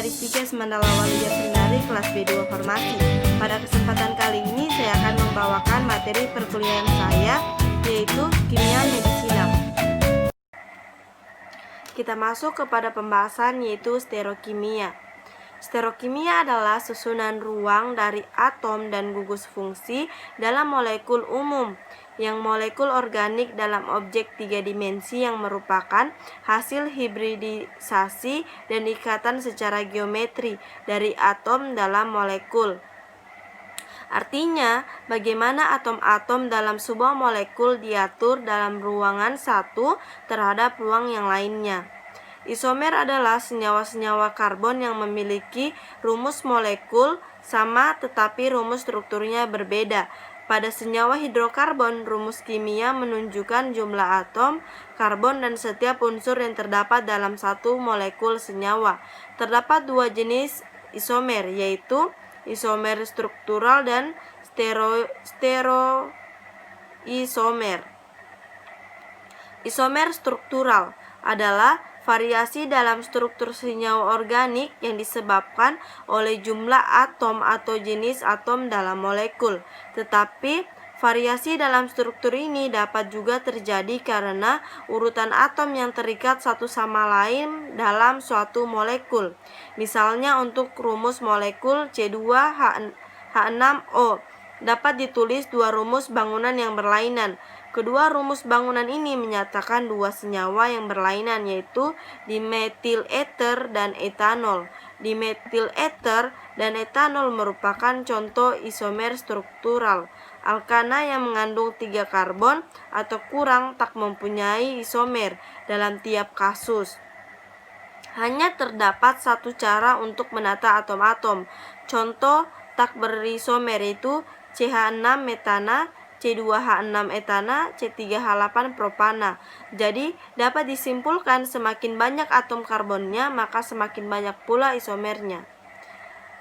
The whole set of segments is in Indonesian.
Aristika Semandala Waluya Sendari kelas B2 Farmasi. Pada kesempatan kali ini saya akan membawakan materi perkuliahan saya, yaitu kimia medisina. Kita masuk kepada pembahasan, yaitu stereokimia. Stereokimia adalah susunan ruang dari atom dan gugus fungsi dalam molekul umum, yang molekul organik dalam objek 3 dimensi yang merupakan hasil hibridisasi dan ikatan secara geometri dari atom dalam molekul. Artinya, bagaimana atom-atom dalam sebuah molekul diatur dalam ruangan satu terhadap ruang yang lainnya. Isomer adalah senyawa-senyawa karbon yang memiliki rumus molekul sama tetapi rumus strukturnya berbeda. Pada senyawa hidrokarbon, rumus kimia menunjukkan jumlah atom karbon dan setiap unsur yang terdapat dalam satu molekul senyawa. Terdapat dua jenis isomer, yaitu isomer struktural dan stereoisomer. Isomer struktural adalah variasi dalam struktur senyawa organik yang disebabkan oleh jumlah atom atau jenis atom dalam molekul. Tetapi variasi dalam struktur ini dapat juga terjadi karena urutan atom yang terikat satu sama lain dalam suatu molekul. Misalnya untuk rumus molekul C2H6O dapat ditulis dua rumus bangunan yang berlainan. Kedua rumus bangunan ini menyatakan dua senyawa yang berlainan, yaitu dimetil ether dan etanol. Dimetil ether dan etanol merupakan contoh isomer struktural. Alkana yang mengandung 3 karbon atau kurang tak mempunyai isomer dalam tiap kasus. Hanya terdapat satu cara untuk menata atom-atom. Contoh tak berisomer yaitu CH6 metana, C2H6 etana, C3H8 propana. Jadi dapat disimpulkan semakin banyak atom karbonnya maka semakin banyak pula isomernya.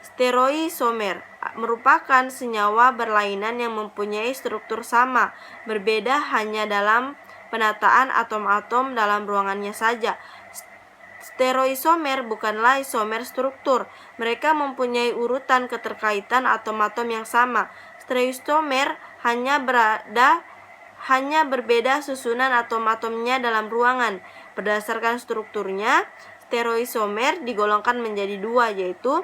Stereoisomer merupakan senyawa berlainan yang mempunyai struktur sama, berbeda hanya dalam penataan atom-atom dalam ruangannya saja. Stereoisomer bukanlah isomer struktur. Mereka mempunyai urutan keterkaitan atom-atom yang sama. Stereoisomer hanya berbeda susunan atom-atomnya dalam ruangan. Berdasarkan strukturnya, stereoisomer digolongkan menjadi dua, yaitu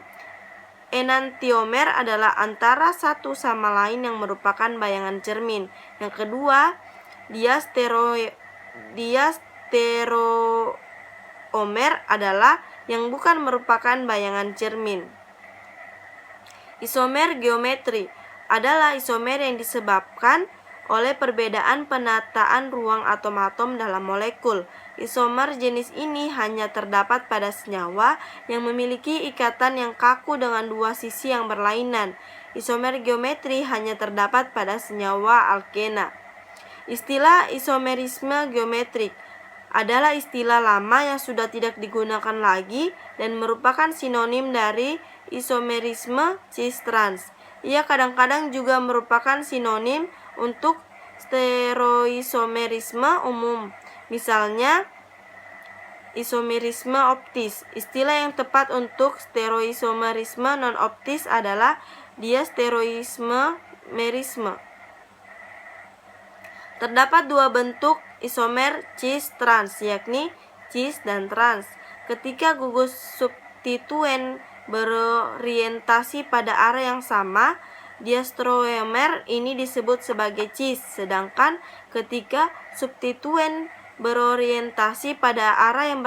enantiomer adalah antara satu sama lain yang merupakan bayangan cermin. Yang kedua, diastereomer adalah yang bukan merupakan bayangan cermin. Isomer geometri adalah isomer yang disebabkan oleh perbedaan penataan ruang atom-atom dalam molekul. Isomer jenis ini hanya terdapat pada senyawa yang memiliki ikatan yang kaku dengan dua sisi yang berlainan. Isomer geometri hanya terdapat pada senyawa alkena. Istilah isomerisme geometrik adalah istilah lama yang sudah tidak digunakan lagi dan merupakan sinonim dari isomerisme cis-trans. Ia kadang-kadang juga merupakan sinonim untuk stereoisomerisme umum. Misalnya, isomerisme optis. Istilah yang tepat untuk stereoisomerisme non-optis adalah diastereoisomerisme. Terdapat dua bentuk isomer cis-trans, yakni cis dan trans. Ketika gugus substituen berorientasi pada arah yang sama, diastereomer ini disebut sebagai cis, sedangkan ketika substituen berorientasi pada arah yang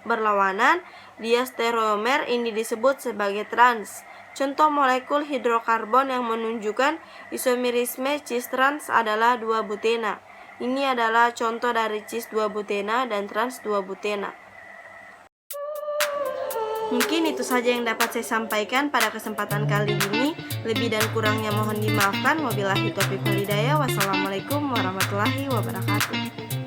berlawanan, diastereomer ini disebut sebagai trans. Contoh molekul hidrokarbon yang menunjukkan isomerisme cis-trans adalah 2-butena. Ini adalah contoh dari cis-2-butena dan trans-2-butena. Mungkin itu saja yang dapat saya sampaikan pada kesempatan kali ini. Lebih dan kurangnya mohon dimaafkan. Wabillahi taufiq wal hidayah. Wassalamualaikum warahmatullahi wabarakatuh.